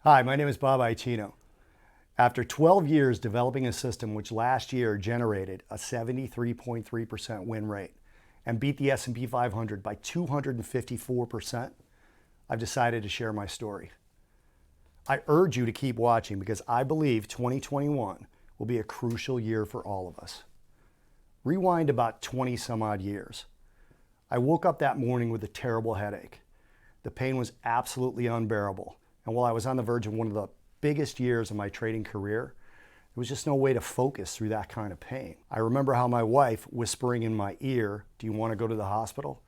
Hi, my name is Bob Iaccino. After 12 years developing a system which last year generated a 73.3% win rate and beat the S&P 500 by 254%, I've decided to share my story. I urge you to keep watching because I believe 2021 will be a crucial year for all of us. Rewind about 20 some odd years. I woke up that morning with a terrible headache. The pain was absolutely unbearable. And while I was on the verge of one of the biggest years of my trading career, there was just no way to focus through that kind of pain. I remember how my wife whispering in my ear, "Do you want to go to the hospital?"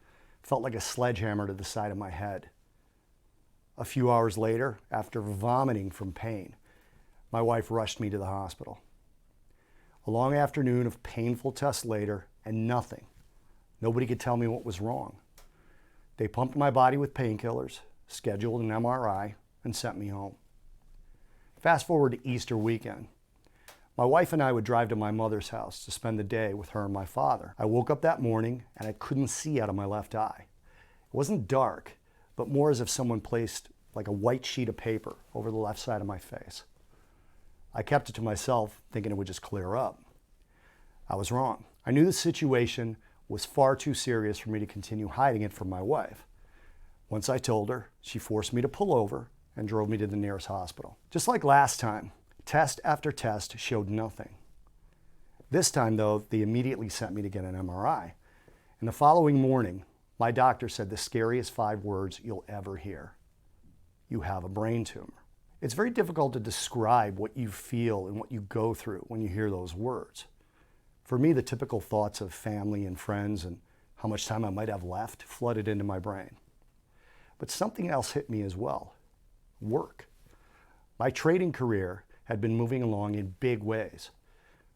felt like a sledgehammer to the side of my head. A few hours later, after vomiting from pain, my wife rushed me to the hospital. A long afternoon of painful tests later, and nothing. Nobody could tell me what was wrong. They pumped my body with painkillers, scheduled an MRI, and sent me home. Fast forward to Easter weekend. My wife and I would drive to my mother's house to spend the day with her and my father. I woke up that morning and I couldn't see out of my left eye. It wasn't dark, but more as if someone placed like a white sheet of paper over the left side of my face. I kept it to myself, thinking it would just clear up. I was wrong. I knew the situation was far too serious for me to continue hiding it from my wife. Once I told her, she forced me to pull over and drove me to the nearest hospital. Just like last time, test after test showed nothing. This time, though, they immediately sent me to get an MRI. And the following morning, my doctor said the scariest 5 words you'll ever hear. You have a brain tumor. It's very difficult to describe what you feel and what you go through when you hear those words. For me, the typical thoughts of family and friends and how much time I might have left flooded into my brain. But something else hit me as well. Work. My trading career had been moving along in big ways.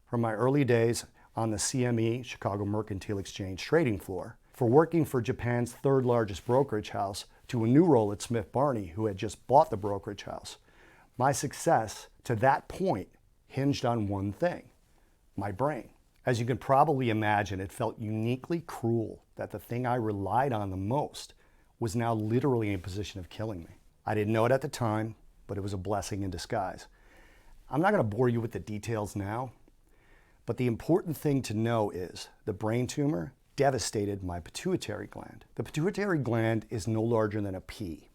From my early days on the CME, Chicago Mercantile Exchange trading floor, for working for Japan's 3rd largest brokerage house, to a new role at Smith Barney, who had just bought the brokerage house. My success to that point hinged on one thing, my brain. As you can probably imagine, it felt uniquely cruel that the thing I relied on the most was now literally in a position of killing me. I didn't know it at the time, but it was a blessing in disguise. I'm not going to bore you with the details now, but the important thing to know is the brain tumor devastated my pituitary gland. The pituitary gland is no larger than a pea,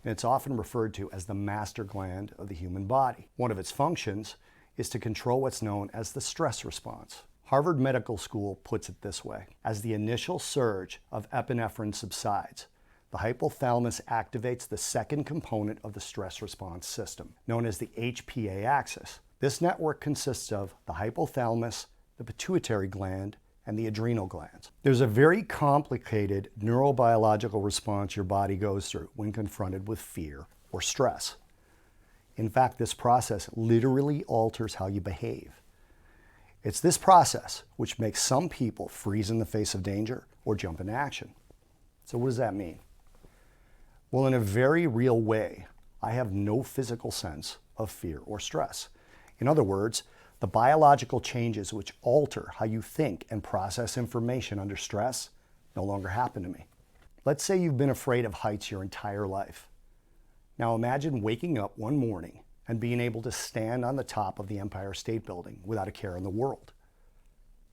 and it's often referred to as the master gland of the human body. One of its functions is to control what's known as the stress response. Harvard Medical School puts it this way: as the initial surge of epinephrine subsides, the hypothalamus activates the second component of the stress response system, known as the HPA axis. This network consists of the hypothalamus, the pituitary gland, and the adrenal glands. There's a very complicated neurobiological response your body goes through when confronted with fear or stress. In fact, this process literally alters how you behave. It's this process which makes some people freeze in the face of danger or jump into action. So what does that mean? Well, in a very real way, I have no physical sense of fear or stress. In other words, the biological changes which alter how you think and process information under stress no longer happen to me. Let's say you've been afraid of heights your entire life. Now imagine waking up one morning and being able to stand on the top of the Empire State Building without a care in the world.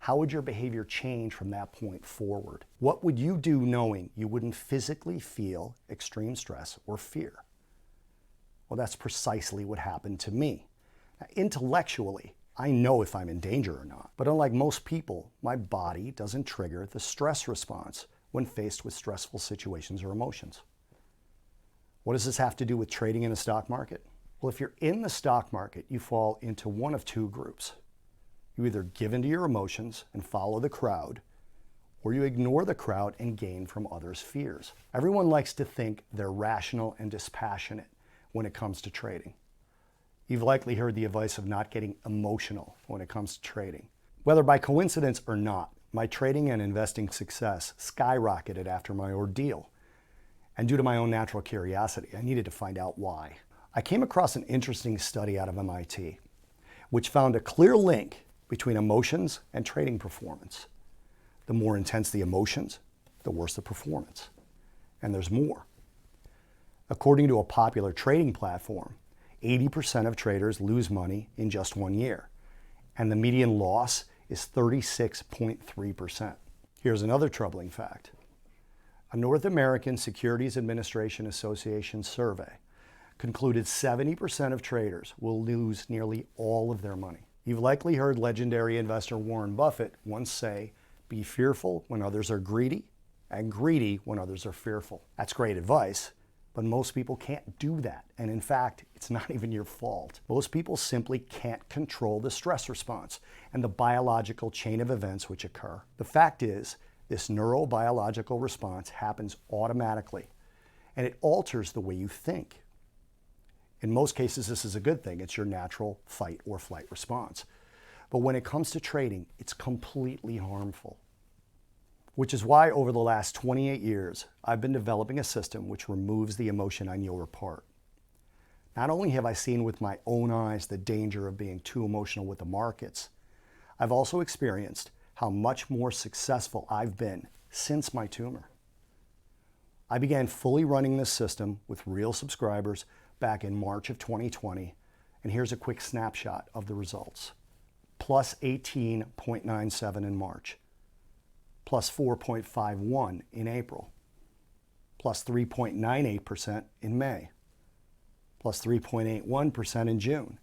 How would your behavior change from that point forward? What would you do knowing you wouldn't physically feel extreme stress or fear? Well, that's precisely what happened to me. Now, intellectually, I know if I'm in danger or not. But unlike most people, my body doesn't trigger the stress response when faced with stressful situations or emotions. What does this have to do with trading in the stock market? Well, if you're in the stock market, you fall into one of 2 groups. You either give in to your emotions and follow the crowd, or you ignore the crowd and gain from others' fears. Everyone likes to think they're rational and dispassionate when it comes to trading. You've likely heard the advice of not getting emotional when it comes to trading. Whether by coincidence or not, my trading and investing success skyrocketed after my ordeal. And due to my own natural curiosity, I needed to find out why. I came across an interesting study out of MIT, which found a clear link between emotions and trading performance. The more intense the emotions, the worse the performance. And there's more. According to a popular trading platform, 80% of traders lose money in just 1 year, and the median loss is 36.3%. Here's another troubling fact. A North American Securities Administration Association survey concluded 70% of traders will lose nearly all of their money. You've likely heard legendary investor Warren Buffett once say, "Be fearful when others are greedy, and greedy when others are fearful." That's great advice, but most people can't do that. And in fact, it's not even your fault. Most people simply can't control the stress response and the biological chain of events which occur. The fact is, this neurobiological response happens automatically, and it alters the way you think. In most cases, this is a good thing. It's your natural fight or flight response. But when it comes to trading, it's completely harmful. Which is why over the last 28 years, I've been developing a system which removes the emotion on your part. Not only have I seen with my own eyes the danger of being too emotional with the markets, I've also experienced how much more successful I've been since my tumor. I began fully running this system with real subscribers back in March of 2020, and here's a quick snapshot of the results. Plus 18.97 in March, plus 4.51 in April, plus 3.98% in May, plus 3.81% in June,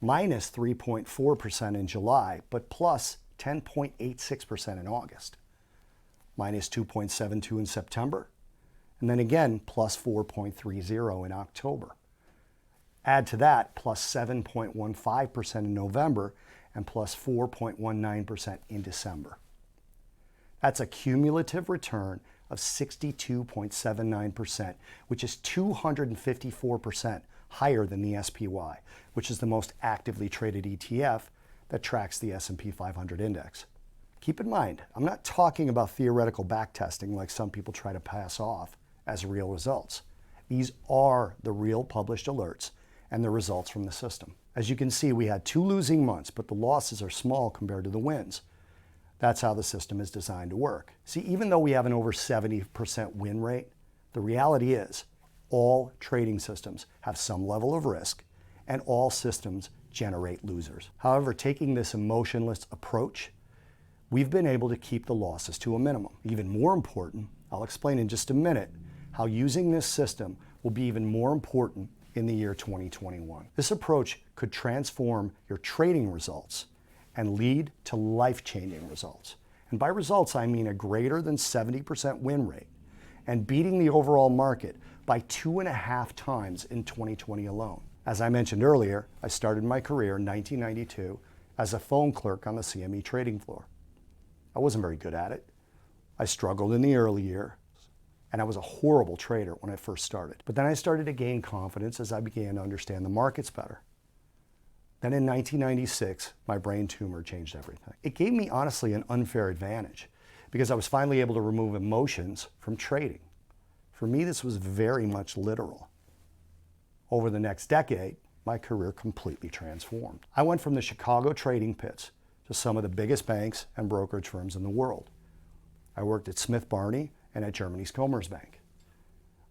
minus 3.4% in July, but plus 10.86% in August, minus 2.72 in September, and then again plus 4.30 in October. Add to that plus 7.15% in November and plus 4.19% in December. That's a cumulative return of 62.79%, which is 254% higher than the SPY, which is the most actively traded ETF that tracks the S&P 500 index. Keep in mind, I'm not talking about theoretical backtesting like some people try to pass off as real results. These are the real published alerts and the results from the system. As you can see, we had 2 losing months, but the losses are small compared to the wins. That's how the system is designed to work. See, even though we have an over 70% win rate, the reality is all trading systems have some level of risk, and all systems generate losers. However, taking this emotionless approach, we've been able to keep the losses to a minimum. Even more important, I'll explain in just a minute how using this system will be even more important in the year 2021. This approach could transform your trading results and lead to life-changing results. And by results, I mean a greater than 70% win rate and beating the overall market by 2.5 times in 2020 alone. As I mentioned earlier, I started my career in 1992 as a phone clerk on the CME trading floor. I wasn't very good at it. I struggled in the early years, and I was a horrible trader when I first started. But then I started to gain confidence as I began to understand the markets better. Then in 1996, my brain tumor changed everything. It gave me, honestly, an unfair advantage because I was finally able to remove emotions from trading. For me, this was very much literal. Over the next decade, my career completely transformed. I went from the Chicago trading pits to some of the biggest banks and brokerage firms in the world. I worked at Smith Barney and at Germany's Commerzbank.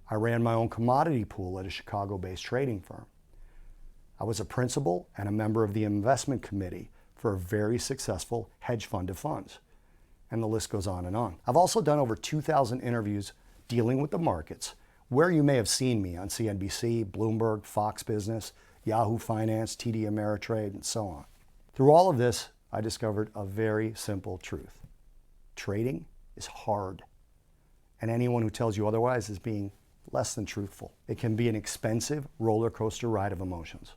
I ran my own commodity pool at a Chicago-based trading firm. I was a principal and a member of the investment committee for a very successful hedge fund of funds. And the list goes on and on. I've also done over 2,000 interviews dealing with the markets, where you may have seen me on CNBC, Bloomberg, Fox Business, Yahoo Finance, TD Ameritrade, and so on. Through all of this, I discovered a very simple truth. Trading is hard, and anyone who tells you otherwise is being less than truthful. It can be an expensive roller coaster ride of emotions.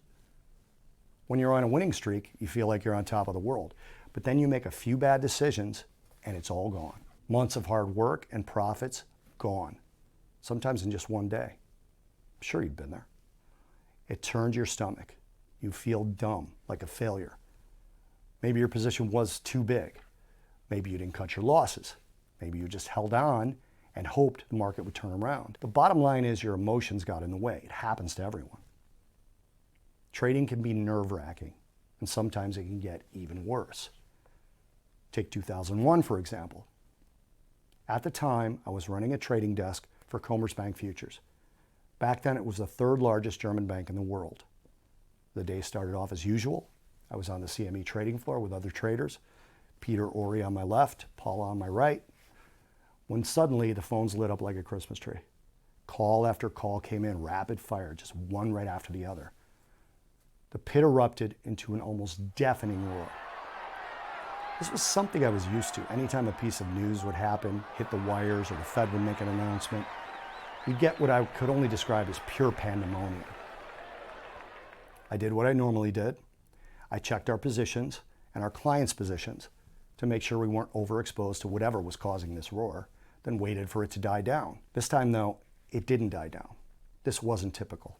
When you're on a winning streak, you feel like you're on top of the world, but then you make a few bad decisions and it's all gone. Months of hard work and profits gone. Sometimes in just one day. I'm sure you've been there. It turns your stomach. You feel dumb, like a failure. Maybe your position was too big. Maybe you didn't cut your losses. Maybe you just held on and hoped the market would turn around. The bottom line is your emotions got in the way. It happens to everyone. Trading can be nerve-wracking, and sometimes it can get even worse. Take 2001, for example. At the time, I was running a trading desk for Commerzbank Futures. Back then, it was the third largest German bank in the world. The day started off as usual. I was on the CME trading floor with other traders, Peter Ori on my left, Paula on my right, when suddenly the phones lit up like a Christmas tree. Call after call came in, rapid fire, just one right after the other. The pit erupted into an almost deafening roar. This was something I was used to. Anytime a piece of news would happen, hit the wires, or the Fed would make an announcement, we'd get what I could only describe as pure pandemonium. I did what I normally did. I checked our positions and our clients' positions to make sure we weren't overexposed to whatever was causing this roar, then waited for it to die down. This time, though, it didn't die down. This wasn't typical.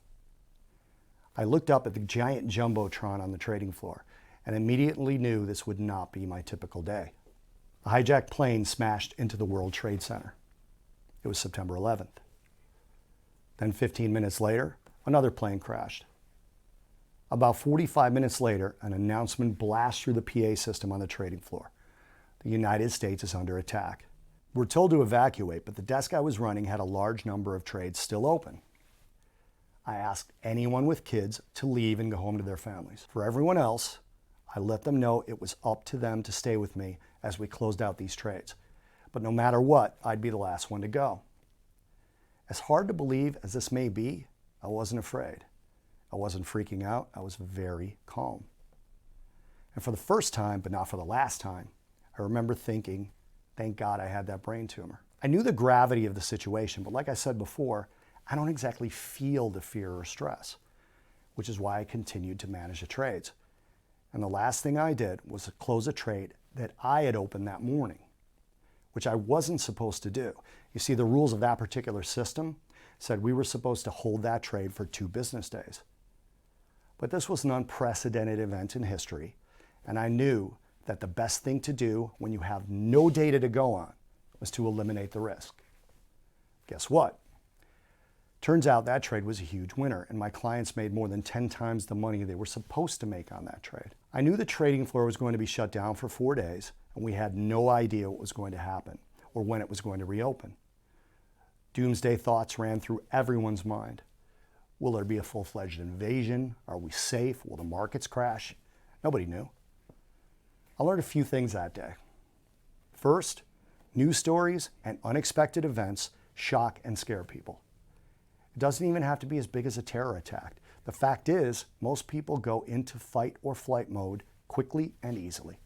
I looked up at the giant jumbotron on the trading floor and immediately knew this would not be my typical day. A hijacked plane smashed into the World Trade Center. It was September 11th. Then 15 minutes later, another plane crashed. About 45 minutes later, an announcement blasts through the PA system on the trading floor. The United States is under attack. We're told to evacuate, but the desk I was running had a large number of trades still open. I asked anyone with kids to leave and go home to their families. For everyone else, I let them know it was up to them to stay with me as we closed out these trades. But no matter what, I'd be the last one to go. As hard to believe as this may be, I wasn't afraid. I wasn't freaking out. I was very calm. And for the first time, but not for the last time, I remember thinking, thank God I had that brain tumor. I knew the gravity of the situation, but like I said before, I don't exactly feel the fear or stress, which is why I continued to manage the trades. And the last thing I did was to close a trade that I had opened that morning, which I wasn't supposed to do. You see, the rules of that particular system said we were supposed to hold that trade for 2 business days. But this was an unprecedented event in history, and I knew that the best thing to do when you have no data to go on was to eliminate the risk. Guess what? Turns out that trade was a huge winner, and my clients made more than 10 times the money they were supposed to make on that trade. I knew the trading floor was going to be shut down for 4 days, and we had no idea what was going to happen or when it was going to reopen. Doomsday thoughts ran through everyone's mind. Will there be a full-fledged invasion? Are we safe? Will the markets crash? Nobody knew. I learned a few things that day. First, news stories and unexpected events shock and scare people. It doesn't even have to be as big as a terror attack. The fact is, most people go into fight or flight mode quickly and easily.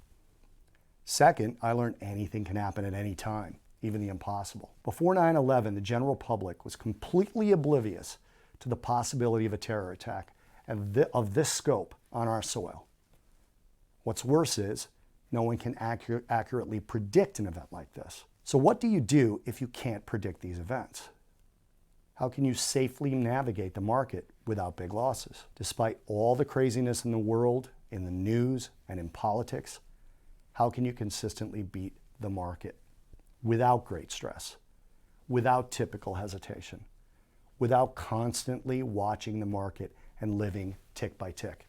Second, I learned anything can happen at any time, even the impossible. Before 9/11, the general public was completely oblivious to the possibility of a terror attack and of this scope on our soil. What's worse is, no one can accurately predict an event like this. So what do you do if you can't predict these events? How can you safely navigate the market without big losses? Despite all the craziness in the world, in the news, and in politics, how can you consistently beat the market without great stress, without typical hesitation, without constantly watching the market and living tick by tick?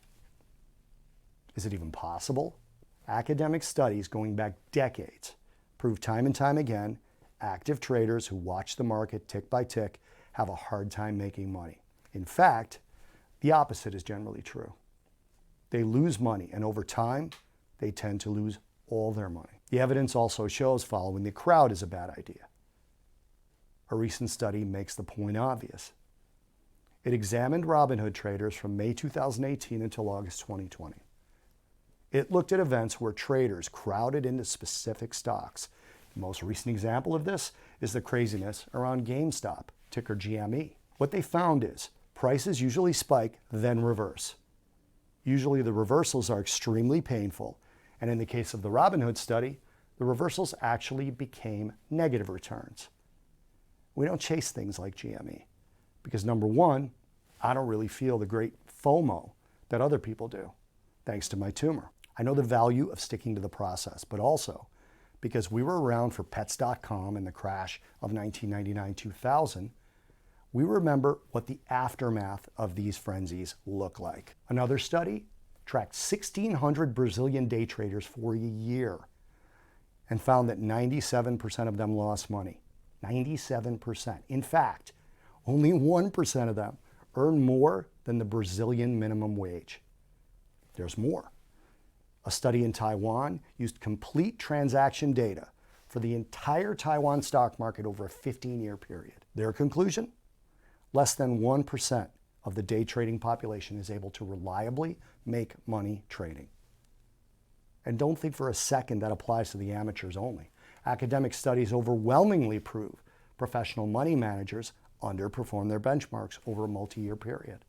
Is it even possible? Academic studies going back decades prove time and time again, active traders who watch the market tick by tick have a hard time making money. In fact, the opposite is generally true. They lose money, and over time, they tend to lose all their money. The evidence also shows following the crowd is a bad idea. A recent study makes the point obvious. It examined Robinhood traders from May 2018 until August 2020. It looked at events where traders crowded into specific stocks. The most recent example of this is the craziness around GameStop, ticker GME. What they found is prices usually spike, then reverse. Usually the reversals are extremely painful, and in the case of the Robinhood study, the reversals actually became negative returns. We don't chase things like GME because, number one, I don't really feel the great FOMO that other people do, thanks to my tumor. I know the value of sticking to the process, but also because we were around for pets.com in the crash of 1999-2000, we remember what the aftermath of these frenzies look like. Another study tracked 1,600 Brazilian day traders for a year and found that 97% of them lost money. 97%. In fact, Only 1% of them earn more than the Brazilian minimum wage. There's more. A study in Taiwan used complete transaction data for the entire Taiwan stock market over a 15-year period. Their conclusion? Less than 1% of the day trading population is able to reliably make money trading. And don't think for a second that applies to the amateurs only. Academic studies overwhelmingly prove professional money managers underperform their benchmarks over a multi-year period.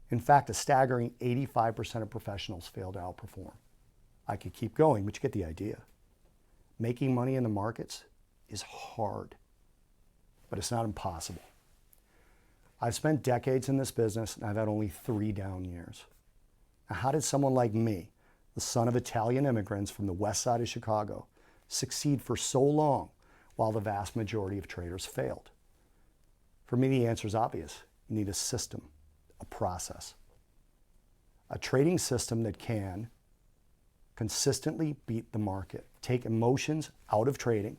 In fact, a staggering 85% of professionals fail to outperform. I could keep going, but you get the idea. Making money in the markets is hard, but it's not impossible. I've spent decades in this business, and I've had only 3 down years. Now, how did someone like me, the son of Italian immigrants from the west side of Chicago, succeed for so long while the vast majority of traders failed? For me, the answer is obvious. You need a system, a process. A trading system that can consistently beat the market, take emotions out of trading,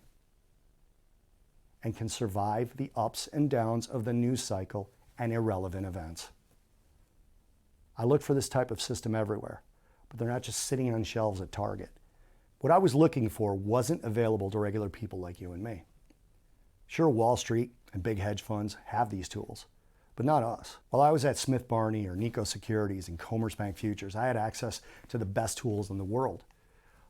and can survive the ups and downs of the news cycle and irrelevant events. I look for this type of system everywhere, but they're not just sitting on shelves at Target. What I was looking for wasn't available to regular people like you and me. Sure, Wall Street and big hedge funds have these tools, but not us. While I was at Smith Barney or Nico Securities and Commerzbank Futures, I had access to the best tools in the world,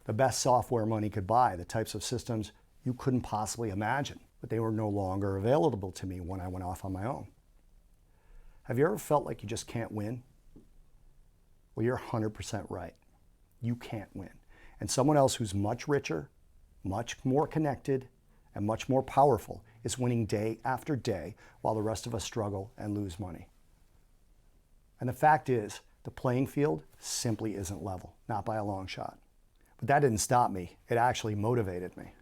the best software money could buy, the types of systems you couldn't possibly imagine, but they were no longer available to me when I went off on my own. Have you ever felt like you just can't win? Well, you're 100% right. You can't win. And someone else who's much richer, much more connected, and much more powerful is winning day after day while the rest of us struggle and lose money. And the fact is, the playing field simply isn't level, not by a long shot. But that didn't stop me. It actually motivated me.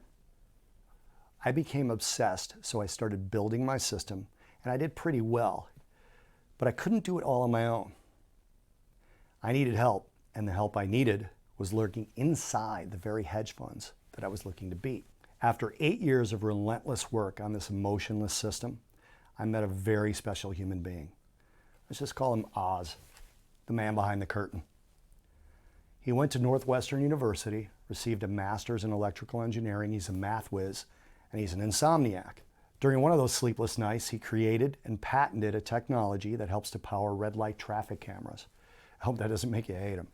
I became obsessed, so I started building my system, and I did pretty well. But I couldn't do it all on my own. I needed help, and the help I needed was lurking inside the very hedge funds that I was looking to beat. After 8 years of relentless work on this emotionless system, I met a very special human being. Let's just call him Oz, the man behind the curtain. He went to Northwestern University, received a master's in electrical engineering, he's a math whiz, and he's an insomniac. During one of those sleepless nights, he created and patented a technology that helps to power red light traffic cameras. I hope that doesn't make you hate him.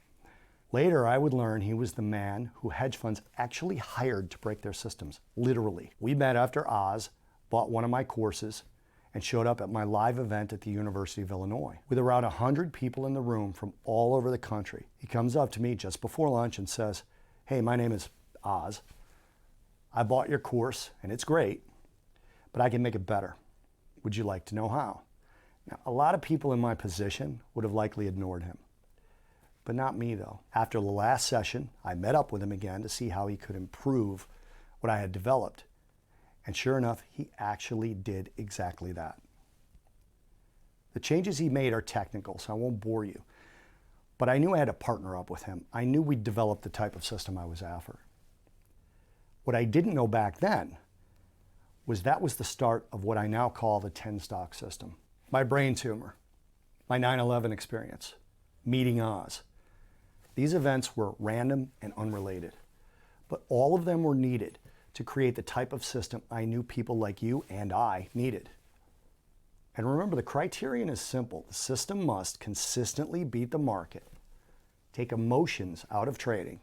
Later, I would learn he was the man who hedge funds actually hired to break their systems, literally. We met after Oz bought one of my courses and showed up at my live event at the University of Illinois. With around 100 people in the room from all over the country, he comes up to me just before lunch and says, "Hey, my name is Oz. I bought your course and it's great, but I can make it better. Would you like to know how?" Now, a lot of people in my position would have likely ignored him. But not me, though. After the last session, I met up with him again to see how he could improve what I had developed. And sure enough, he actually did exactly that. The changes he made are technical, so I won't bore you. But I knew I had to partner up with him. I knew we'd develop the type of system I was after. What I didn't know back then was that was the start of what I now call the 10-stock system. My brain tumor, my 9/11 experience, meeting Oz. These events were random and unrelated, but all of them were needed to create the type of system I knew people like you and I needed. And remember, the criterion is simple. The system must consistently beat the market, take emotions out of trading,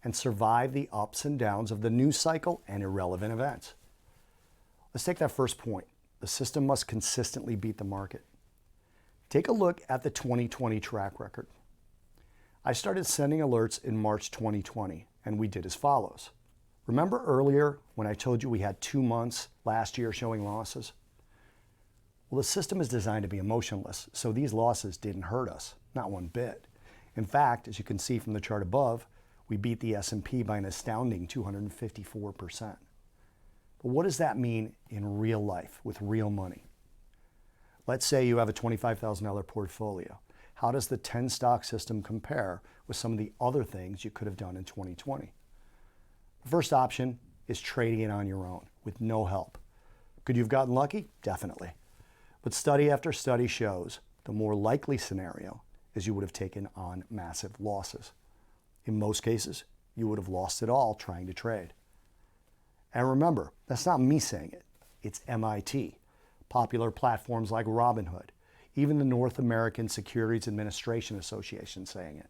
and survive the ups and downs of the news cycle and irrelevant events. Let's take that first point. The system must consistently beat the market. Take a look at the 2020 track record. I started sending alerts in March 2020, and we did as follows. Remember earlier when I told you we had 2 months last year showing losses? Well, the system is designed to be emotionless, so these losses didn't hurt us, not one bit. In fact, as you can see from the chart above, we beat the S&P by an astounding 254%. But what does that mean in real life with real money? Let's say you have a $25,000 portfolio. How does the 10-stock system compare with some of the other things you could have done in 2020? The first option is trading it on your own with no help. Could you have gotten lucky? Definitely. But study after study shows the more likely scenario is you would have taken on massive losses. In most cases, you would have lost it all trying to trade. And remember, that's not me saying it. It's MIT, popular platforms like Robinhood, even the North American Securities Administration Association saying it.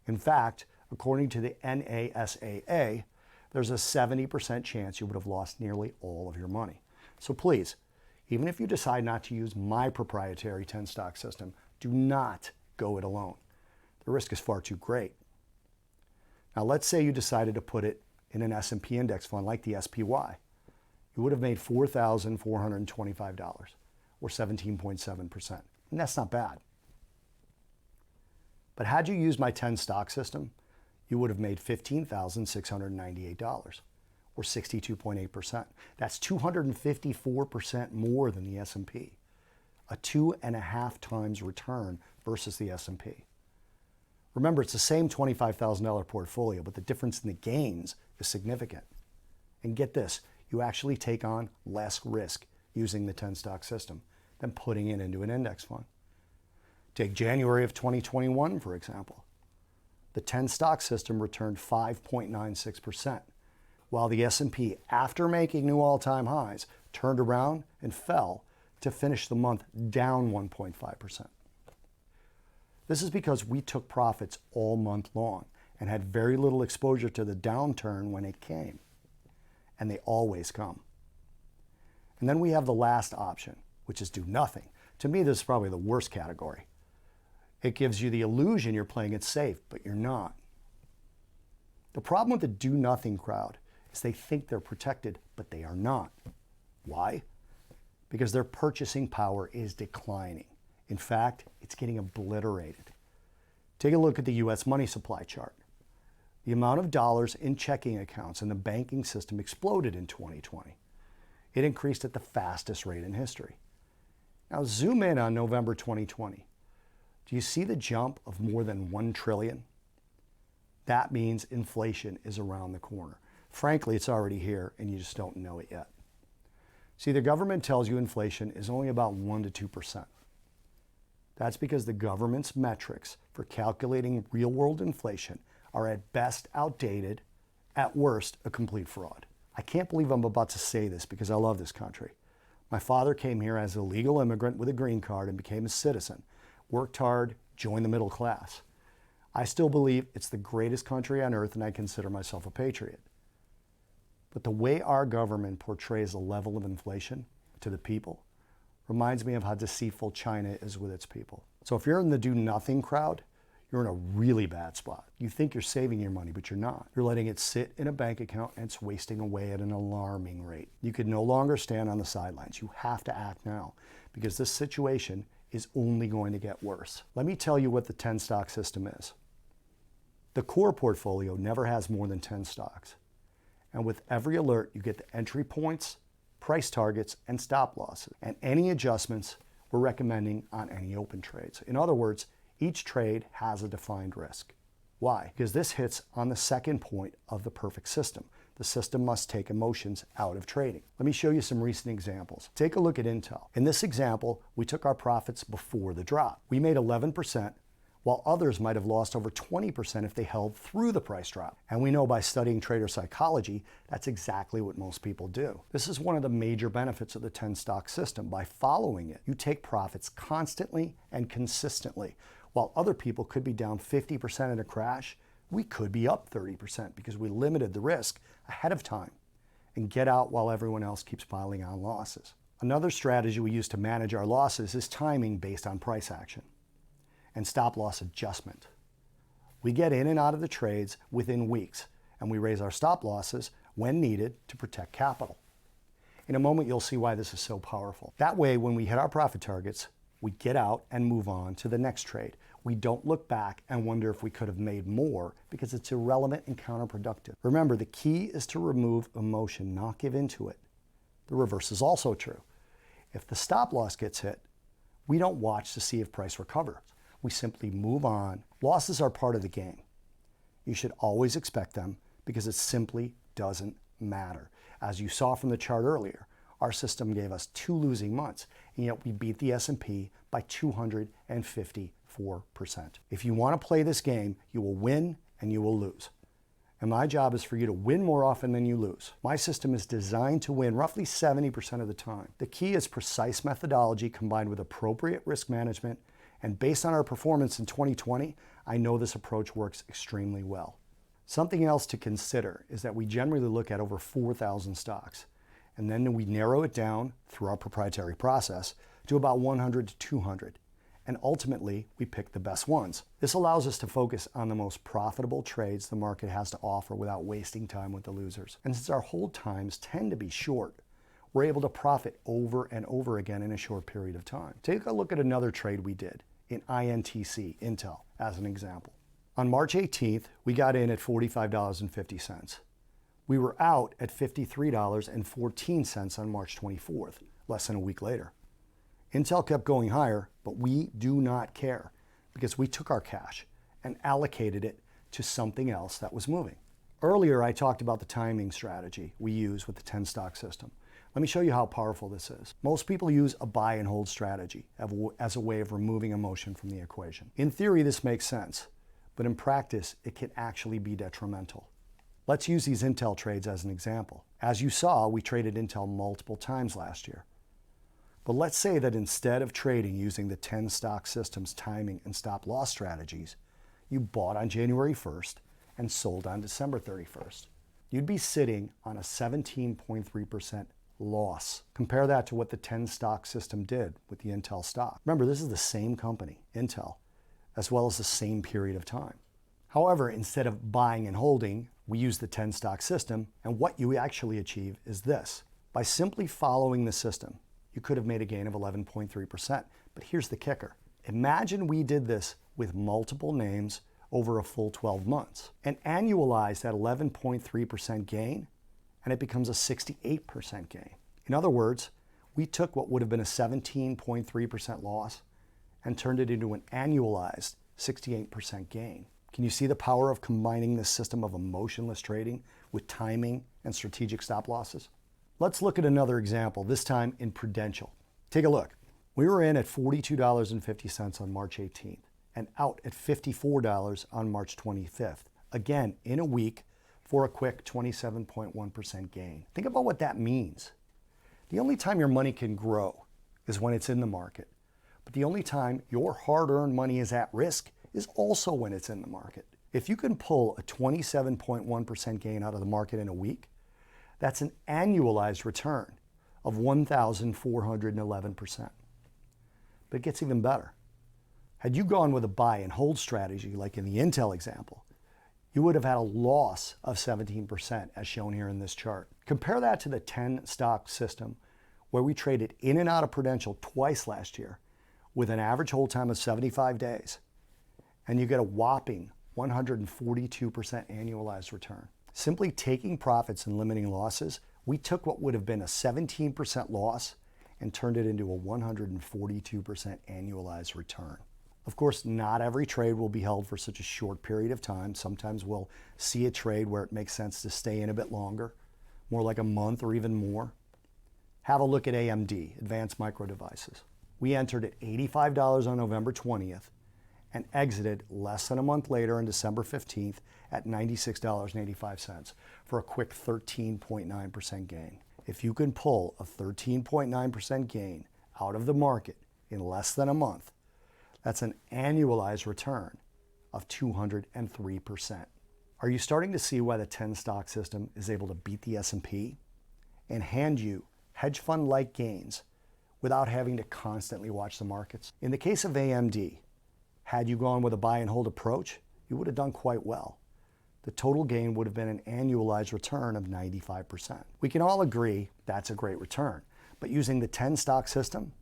In fact, according to the NASAA, there's a 70% chance you would have lost nearly all of your money. So please, even if you decide not to use my proprietary 10-stock system, do not go it alone. The risk is far too great. Now let's say you decided to put it in an S&P index fund like the SPY. You would have made $4,425, or 17.7%. And that's not bad. But had you used my 10-stock system, you would have made $15,698, or 62.8%. That's 254% more than the S&P, a 2.5 times return versus the S&P. Remember, it's the same $25,000 portfolio, but the difference in the gains is significant. And get this, you actually take on less risk using the 10-stock system than putting it into an index fund. Take January of 2021, for example. The 10-stock system returned 5.96%, while the S&P, after making new all-time highs, turned around and fell to finish the month down 1.5%. This is because we took profits all month long and had very little exposure to the downturn when it came. And they always come. And then we have the last option, which is do nothing. To me, this is probably the worst category. It gives you the illusion you're playing it safe, but you're not. The problem with the do nothing crowd is they think they're protected, but they are not. Why? Because their purchasing power is declining. In fact, it's getting obliterated. Take a look at the U.S. money supply chart. The amount of dollars in checking accounts in the banking system exploded in 2020. It increased at the fastest rate in history. Now zoom in on November 2020. Do you see the jump of more than 1 trillion? That means inflation is around the corner. Frankly, it's already here and you just don't know it yet. See, the government tells you inflation is only about 1 to 2%. That's because the government's metrics for calculating real-world inflation are at best outdated, at worst a complete fraud. I can't believe I'm about to say this because I love this country. My father came here as a legal immigrant with a green card and became a citizen, worked hard, joined the middle class. I still believe it's the greatest country on earth and I consider myself a patriot. But the way our government portrays the level of inflation to the people reminds me of how deceitful China is with its people. So if you're in the do nothing crowd, you're in a really bad spot. You think you're saving your money, but you're not. You're letting it sit in a bank account and it's wasting away at an alarming rate. You can no longer stand on the sidelines. You have to act now because this situation is only going to get worse. Let me tell you what the 10-stock system is. The core portfolio never has more than 10 stocks. And with every alert, you get the entry points, price targets, and stop losses, and any adjustments we're recommending on any open trades. In other words, each trade has a defined risk. Why? Because this hits on the second point of the perfect system. The system must take emotions out of trading. Let me show you some recent examples. Take a look at Intel. In this example, we took our profits before the drop. We made 11%, while others might have lost over 20% if they held through the price drop. And we know by studying trader psychology, that's exactly what most people do. This is one of the major benefits of the 10-stock system. By following it, you take profits constantly and consistently. While other people could be down 50% in a crash, we could be up 30% because we limited the risk ahead of time and get out while everyone else keeps piling on losses. Another strategy we use to manage our losses is timing based on price action and stop loss adjustment. We get in and out of the trades within weeks, and we raise our stop losses when needed to protect capital. In a moment, you'll see why this is so powerful. That way, when we hit our profit targets, we get out and move on to the next trade. We don't look back and wonder if we could have made more because it's irrelevant and counterproductive. Remember, the key is to remove emotion, not give into it. The reverse is also true. If the stop loss gets hit, we don't watch to see if price recovers. We simply move on. Losses are part of the game. You should always expect them because it simply doesn't matter. As you saw from the chart earlier, Our system gave us 2 losing months, and yet we beat the S&P by 254%. If you want to play this game, you will win and you will lose. And my job is for you to win more often than you lose. My system is designed to win roughly 70% of the time. The key is precise methodology combined with appropriate risk management, and based on our performance in 2020, I know this approach works extremely well. Something else to consider is that we generally look at over 4,000 stocks, and then we narrow it down through our proprietary process to about 100 to 200. And ultimately, we pick the best ones. This allows us to focus on the most profitable trades the market has to offer without wasting time with the losers. And since our hold times tend to be short, we're able to profit over and over again in a short period of time. Take a look at another trade we did in INTC, Intel, as an example. On March 18th, we got in at $45.50. We were out at $53.14 on March 24th, less than a week later. Intel kept going higher, but we do not care because we took our cash and allocated it to something else that was moving. Earlier, I talked about the timing strategy we use with the 10 stock system. Let me show you how powerful this is. Most people use a buy and hold strategy as a way of removing emotion from the equation. In theory, this makes sense, but in practice, it can actually be detrimental. Let's use these Intel trades as an example. As you saw, we traded Intel multiple times last year. But let's say that instead of trading using the 10 stock systems timing and stop loss strategies, you bought on January 1st and sold on December 31st. You'd be sitting on a 17.3% loss. Compare that to what the 10 stock system did with the Intel stock. Remember, this is the same company, Intel, as well as the same period of time. However, instead of buying and holding, we use the 10 stock system, and what you actually achieve is this. By simply following the system, you could have made a gain of 11.3%. But here's the kicker. Imagine we did this with multiple names over a full 12 months and annualize that 11.3% gain, and it becomes a 68% gain. In other words, we took what would have been a 17.3% loss and turned it into an annualized 68% gain. Can you see the power of combining this system of emotionless trading with timing and strategic stop losses? Let's look at another example, this time in Prudential. Take a look. We were in at $42.50 on March 18th and out at $54 on March 25th. Again, in a week for a quick 27.1% gain. Think about what that means. The only time your money can grow is when it's in the market. But the only time your hard-earned money is at risk is also when it's in the market. If you can pull a 27.1% gain out of the market in a week, that's an annualized return of 1,411%. But it gets even better. Had you gone with a buy and hold strategy, like in the Intel example, you would have had a loss of 17%, as shown here in this chart. Compare that to the 10 stock system, where we traded in and out of Prudential twice last year with an average hold time of 75 days, and you get a whopping 142% annualized return. Simply taking profits and limiting losses, we took what would have been a 17% loss and turned it into a 142% annualized return. Of course, not every trade will be held for such a short period of time. Sometimes we'll see a trade where it makes sense to stay in a bit longer, more like a month or even more. Have a look at AMD, Advanced Micro Devices. We entered at $85 on November 20th and exited less than a month later on December 15th at $96.85 for a quick 13.9% gain. If you can pull a 13.9% gain out of the market in less than a month, that's an annualized return of 203%. Are you starting to see why the 10 stock system is able to beat the S&P and hand you hedge fund-like gains without having to constantly watch the markets? In the case of AMD, had you gone with a buy and hold approach, you would have done quite well. The total gain would have been an annualized return of 95%. We can all agree that's a great return, but using the 10 stock system,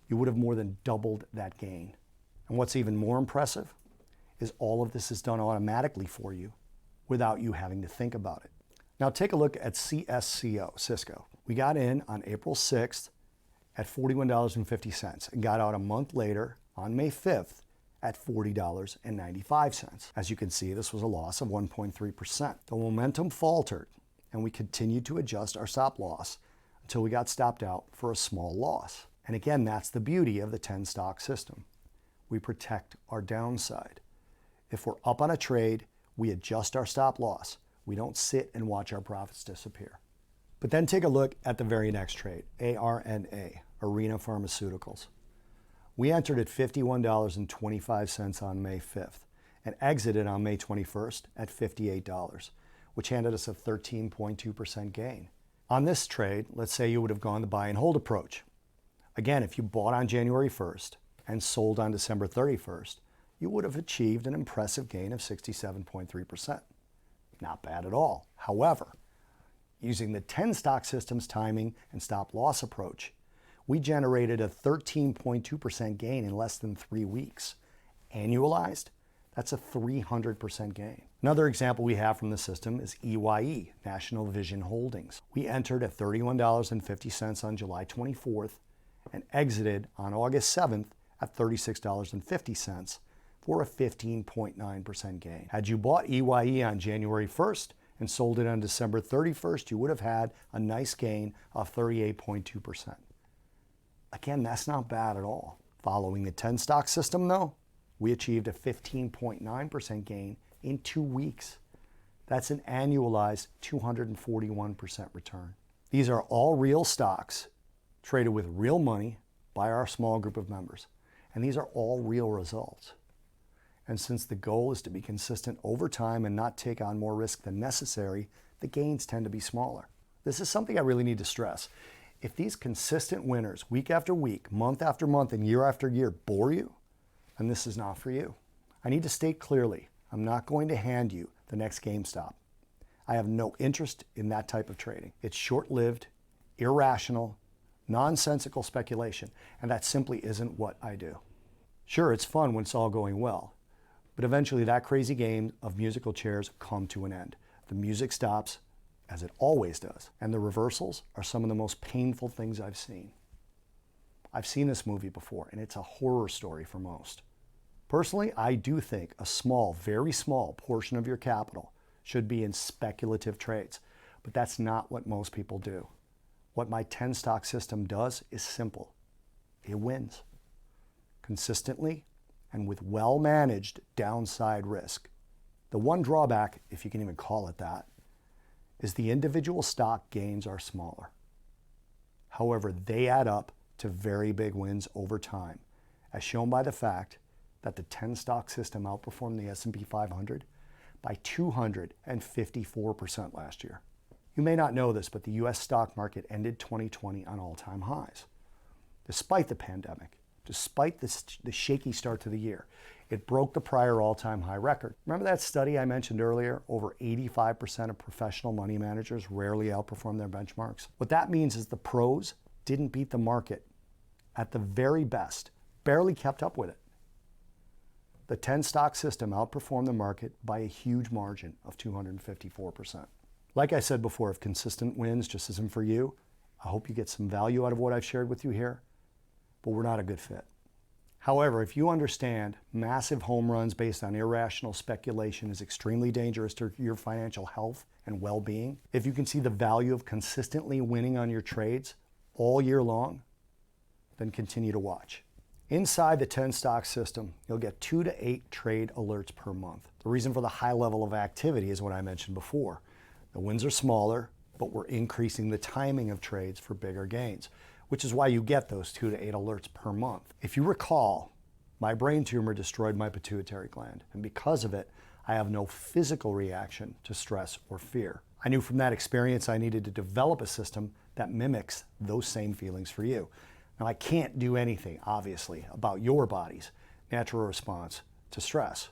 you would have more than doubled that gain. And what's even more impressive is all of this is done automatically for you without you having to think about it. Now take a look at CSCO, Cisco. We got in on April 6th at $41.50 and got out a month later on May 5th at $40.95. As you can see, this was a loss of 1.3%. The momentum faltered and we continued to adjust our stop loss until we got stopped out for a small loss. And again, that's the beauty of the 10 stock system. We protect our downside. If we're up on a trade, we adjust our stop loss. We don't sit and watch our profits disappear. But then take a look at the very next trade, ARNA, Arena Pharmaceuticals. We entered at $51.25 on May 5th and exited on May 21st at $58, which handed us a 13.2% gain. On this trade, let's say you would have gone the buy and hold approach. Again, if you bought on January 1st and sold on December 31st, you would have achieved an impressive gain of 67.3%. Not bad at all. However, using the 10 stock system's timing and stop loss approach, we generated a 13.2% gain in less than 3 weeks. Annualized, that's a 300% gain. Another example we have from the system is EYE, National Vision Holdings. We entered at $31.50 on July 24th and exited on August 7th at $36.50 for a 15.9% gain. Had you bought EYE on January 1st and sold it on December 31st, you would have had a nice gain of 38.2%. Again, that's not bad at all. Following the 10 stock system though, we achieved a 15.9% gain in 2 weeks. That's an annualized 241% return. These are all real stocks traded with real money by our small group of members. And these are all real results. And since the goal is to be consistent over time and not take on more risk than necessary, the gains tend to be smaller. This is something I really need to stress. If these consistent winners, week after week, month after month, and year after year bore you, then this is not for you. I need to state clearly, I'm not going to hand you the next GameStop. I have no interest in that type of trading. It's short-lived, irrational, nonsensical speculation, and that simply isn't what I do. Sure, it's fun when it's all going well, but eventually that crazy game of musical chairs come to an end. The music stops, as it always does, and the reversals are some of the most painful things I've seen. I've seen this movie before, and it's a horror story for most. Personally, I do think a small, very small portion of your capital should be in speculative trades, but that's not what most people do. What my 10 stock system does is simple. It wins consistently and with well-managed downside risk. The one drawback, if you can even call it that, is the individual stock gains are smaller. However, they add up to very big wins over time, as shown by the fact that the 10 stock system outperformed the S&P 500 by 254% last year. You may not know this, but the US stock market ended 2020 on all-time highs. Despite the pandemic, despite the shaky start to the year, it broke the prior all-time high record. Remember that study I mentioned earlier? Over 85% of professional money managers rarely outperform their benchmarks. What that means is the pros didn't beat the market. At the very best, barely kept up with it. The 10 stock system outperformed the market by a huge margin of 254%. Like I said before, if consistent wins just isn't for you, I hope you get some value out of what I've shared with you here, but we're not a good fit. However, if you understand massive home runs based on irrational speculation is extremely dangerous to your financial health and well-being, if you can see the value of consistently winning on your trades all year long, then continue to watch. Inside the 10 stock system, you'll get 2 to 8 trade alerts per month. The reason for the high level of activity is what I mentioned before. The wins are smaller, but we're increasing the timing of trades for bigger gains, which is why you get those 2 to 8 alerts per month. If you recall, my brain tumor destroyed my pituitary gland, and because of it, I have no physical reaction to stress or fear. I knew from that experience I needed to develop a system that mimics those same feelings for you. Now, I can't do anything, obviously, about your body's natural response to stress,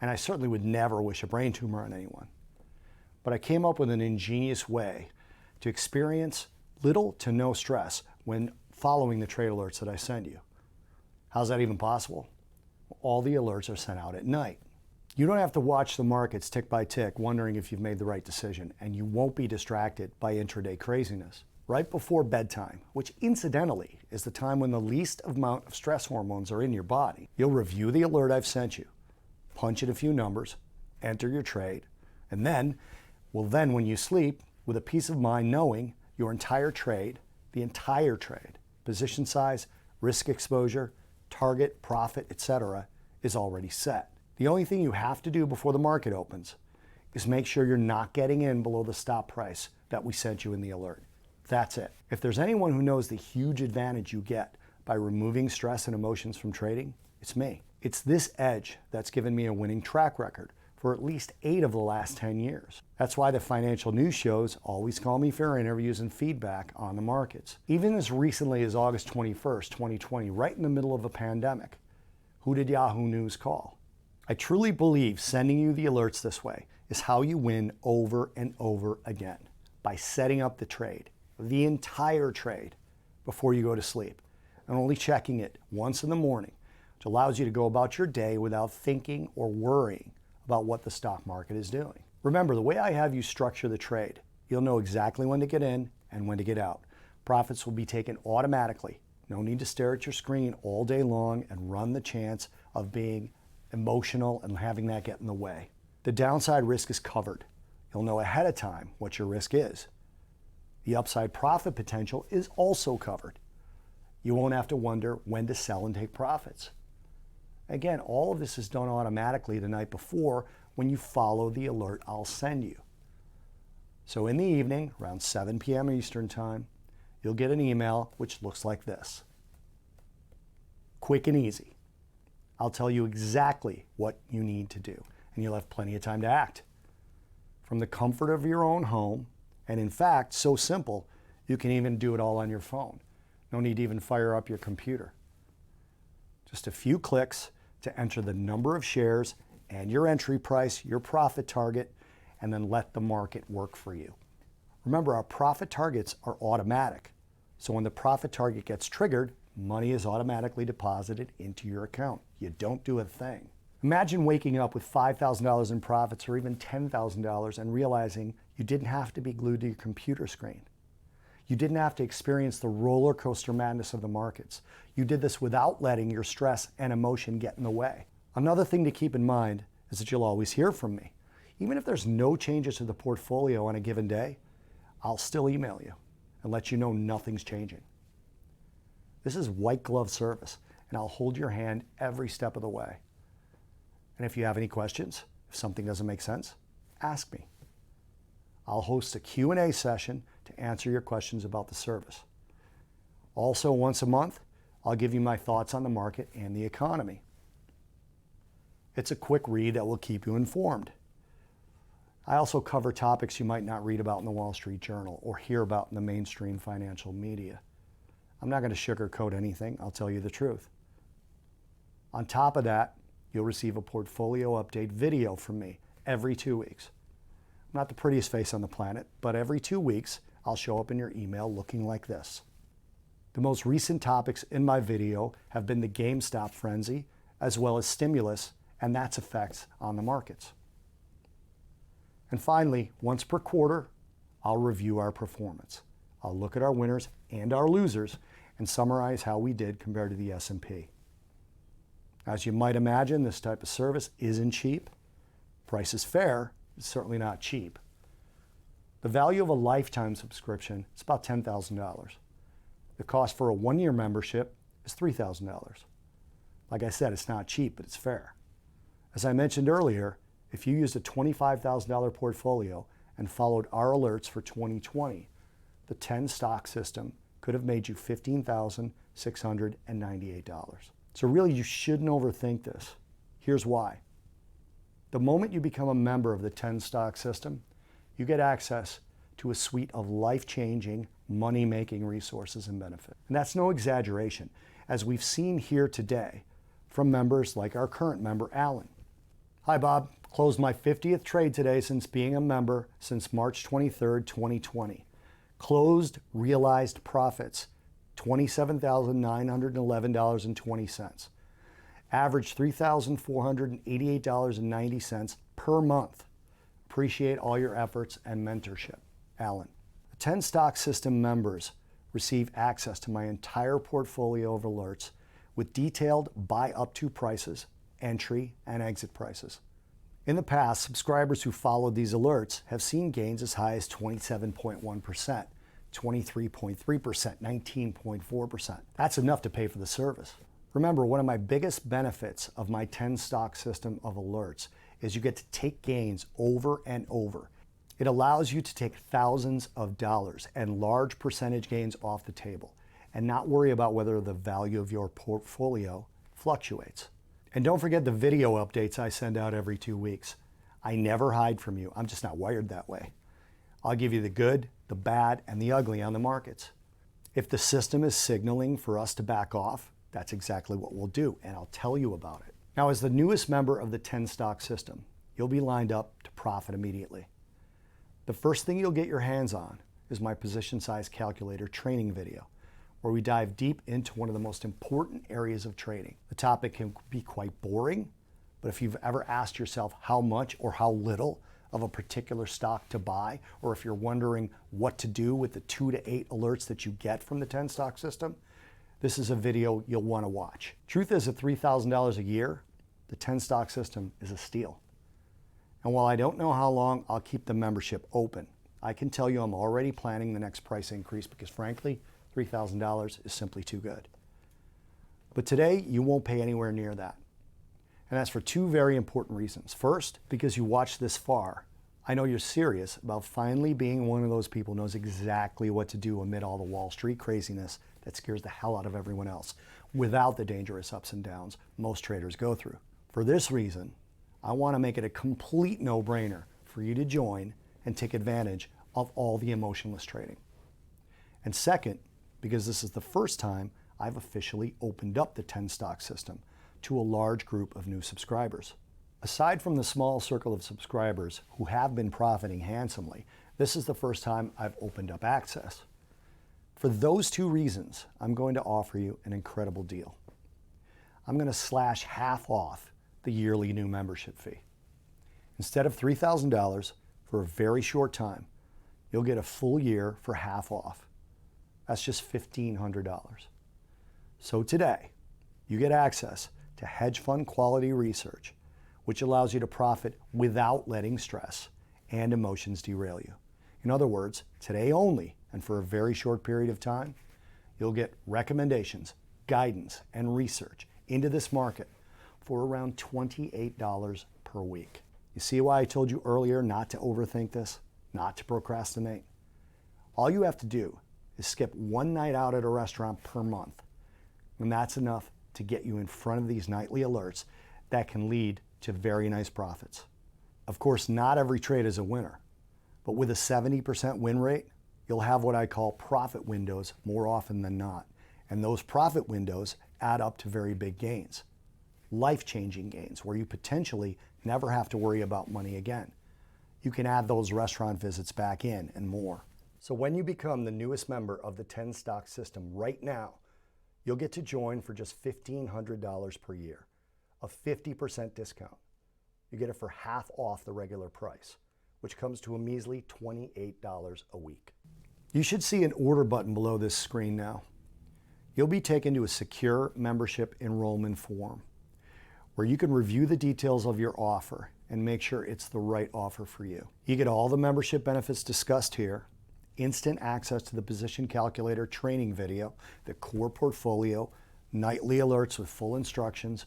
and I certainly would never wish a brain tumor on anyone. But I came up with an ingenious way to experience little to no stress when following the trade alerts that I send you. How's that even possible? All the alerts are sent out at night. You don't have to watch the markets tick by tick wondering if you've made the right decision, and you won't be distracted by intraday craziness. Right before bedtime, which incidentally is the time when the least amount of stress hormones are in your body, you'll review the alert I've sent you, punch in a few numbers, enter your trade, and then when you sleep, with a peace of mind knowing your entire trade, position size, risk exposure, target, profit, etc., is already set. The only thing you have to do before the market opens is make sure you're not getting in below the stop price that we sent you in the alert. That's it. If there's anyone who knows the huge advantage you get by removing stress and emotions from trading, it's me. It's this edge that's given me a winning track record for at least 8 of the last 10 years. That's why the financial news shows always call me for interviews and feedback on the markets. Even as recently as August 21st, 2020, right in the middle of a pandemic, who did Yahoo News call? I truly believe sending you the alerts this way is how you win over and over again, by setting up the trade, the entire trade, before you go to sleep, and only checking it once in the morning, which allows you to go about your day without thinking or worrying about what the stock market is doing. Remember, the way I have you structure the trade, you'll know exactly when to get in and when to get out. Profits will be taken automatically. No need to stare at your screen all day long and run the chance of being emotional and having that get in the way. The downside risk is covered. You'll know ahead of time what your risk is. The upside profit potential is also covered. You won't have to wonder when to sell and take profits. Again, all of this is done automatically the night before when you follow the alert I'll send you. So in the evening, around 7 p.m. Eastern Time, you'll get an email which looks like this. Quick and easy. I'll tell you exactly what you need to do, and you'll have plenty of time to act. From the comfort of your own home, and in fact, so simple, you can even do it all on your phone. No need to even fire up your computer. Just a few clicks to enter the number of shares and your entry price, your profit target, and then let the market work for you. Remember, our profit targets are automatic. So when the profit target gets triggered, money is automatically deposited into your account. You don't do a thing. Imagine waking up with $5,000 in profits or even $10,000 and realizing you didn't have to be glued to your computer screen. You didn't have to experience the roller coaster madness of the markets. You did this without letting your stress and emotion get in the way. Another thing to keep in mind is that you'll always hear from me. Even if there's no changes to the portfolio on a given day, I'll still email you and let you know nothing's changing. This is white glove service, and I'll hold your hand every step of the way. And if you have any questions, if something doesn't make sense, ask me. I'll host a Q&A session to answer your questions about the service. Also, once a month, I'll give you my thoughts on the market and the economy. It's a quick read that will keep you informed. I also cover topics you might not read about in the Wall Street Journal or hear about in the mainstream financial media. I'm not going to sugarcoat anything. I'll tell you the truth. On top of that, you'll receive a portfolio update video from me every 2 weeks. I'm not the prettiest face on the planet, but every 2 weeks, I'll show up in your email looking like this. The most recent topics in my video have been the GameStop frenzy, as well as stimulus and that's effects on the markets. And finally, once per quarter, I'll review our performance. I'll look at our winners and our losers and summarize how we did compared to the S&P. As you might imagine, this type of service isn't cheap. Price is fair, it's certainly not cheap. The value of a lifetime subscription is about $10,000. The cost for a 1-year membership is $3,000. Like I said, it's not cheap, but it's fair. As I mentioned earlier, if you used a $25,000 portfolio and followed our alerts for 2020, the 10-stock system could have made you $15,698. So really, you shouldn't overthink this. Here's why. The moment you become a member of the 10-stock system, you get access to a suite of life-changing, money-making resources and benefits. And that's no exaggeration, as we've seen here today from members like our current member, Alan. Hi, Bob. Closed my 50th trade today since being a member since March 23rd, 2020. Closed realized profits, $27,911.20. Average $3,488.90 per month. Appreciate all your efforts and mentorship. Alan. The 10 stock system members receive access to my entire portfolio of alerts with detailed buy up to prices, entry and exit prices. In the past, subscribers who followed these alerts have seen gains as high as 27.1%, 23.3%, 19.4%. That's enough to pay for the service. Remember, one of my biggest benefits of my 10 stock system of alerts is you get to take gains over and over. It allows you to take thousands of dollars and large percentage gains off the table and not worry about whether the value of your portfolio fluctuates. And don't forget the video updates I send out every 2 weeks. I never hide from you. I'm just not wired that way. I'll give you the good, the bad, and the ugly on the markets. If the system is signaling for us to back off, that's exactly what we'll do, and I'll tell you about it. Now, as the newest member of the 10 stock system, you'll be lined up to profit immediately. The first thing you'll get your hands on is my position size calculator training video, where we dive deep into one of the most important areas of trading. The topic can be quite boring, but if you've ever asked yourself how much or how little of a particular stock to buy, or if you're wondering what to do with the 2 to 8 alerts that you get from the 10 stock system, this is a video you'll want to watch. Truth is, at $3,000 a year, the 10 stock system is a steal. And while I don't know how long I'll keep the membership open, I can tell you I'm already planning the next price increase because frankly, $3,000 is simply too good. But today, you won't pay anywhere near that. And that's for 2 very important reasons. First, because you watched this far, I know you're serious about finally being one of those people who knows exactly what to do amid all the Wall Street craziness that scares the hell out of everyone else without the dangerous ups and downs most traders go through. For this reason, I want to make it a complete no-brainer for you to join and take advantage of all the emotionless trading. And second, because this is the first time I've officially opened up the 10 stock system to a large group of new subscribers. Aside from the small circle of subscribers who have been profiting handsomely, this is the first time I've opened up access. For those 2 reasons, I'm going to offer you an incredible deal. I'm going to slash half off the yearly new membership fee. Instead of $3,000 for a very short time, you'll get a full year for half off. That's just $1,500. So today, you get access to hedge fund quality research, which allows you to profit without letting stress and emotions derail you. In other words, today only, and for a very short period of time, you'll get recommendations, guidance, and research into this market for around $28 per week. You see why I told you earlier not to overthink this, not to procrastinate? All you have to do is skip 1 night out at a restaurant per month, and that's enough to get you in front of these nightly alerts that can lead to very nice profits. Of course, not every trade is a winner, but with a 70% win rate, you'll have what I call profit windows more often than not. And those profit windows add up to very big gains, life-changing gains where you potentially never have to worry about money again. You can add those restaurant visits back in and more. So when you become the newest member of the 10 stock system right now, you'll get to join for just $1,500 per year, a 50% discount. You get it for half off the regular price, which comes to a measly $28 a week. You should see an order button below this screen now. You'll be taken to a secure membership enrollment form where you can review the details of your offer and make sure it's the right offer for you. You get all the membership benefits discussed here, instant access to the position calculator training video, the core portfolio, nightly alerts with full instructions,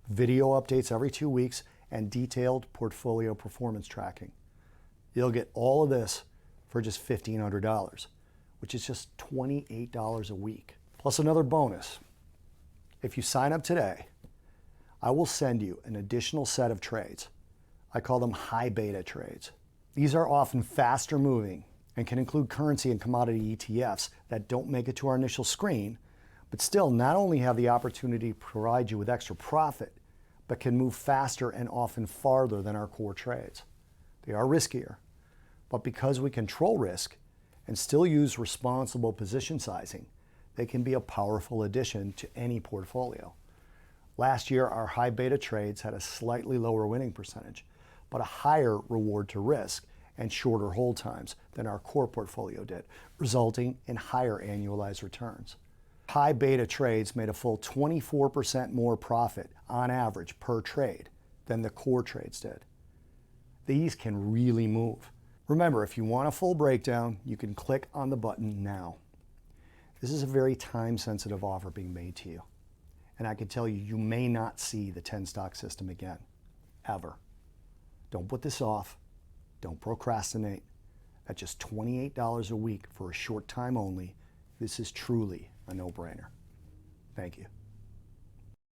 video updates every 2 weeks, and detailed portfolio performance tracking. You'll get all of this for just $1,500, which is just $28 a week. Plus another bonus. If you sign up today, I will send you an additional set of trades. I call them high beta trades. These are often faster moving and can include currency and commodity ETFs that don't make it to our initial screen, but still not only have the opportunity to provide you with extra profit, but can move faster and often farther than our core trades. They are riskier, but because we control risk and still use responsible position sizing, they can be a powerful addition to any portfolio. Last year, our high beta trades had a slightly lower winning percentage, but a higher reward to risk and shorter hold times than our core portfolio did, resulting in higher annualized returns. High beta trades made a full 24% more profit on average per trade than the core trades did. These can really move. Remember, if you want a full breakdown, you can click on the button now. This is a very time-sensitive offer being made to you. And I can tell you, you may not see the 10-stock system again, ever. Don't put this off. Don't procrastinate. At just $28 a week for a short time only, this is truly a no-brainer. Thank you.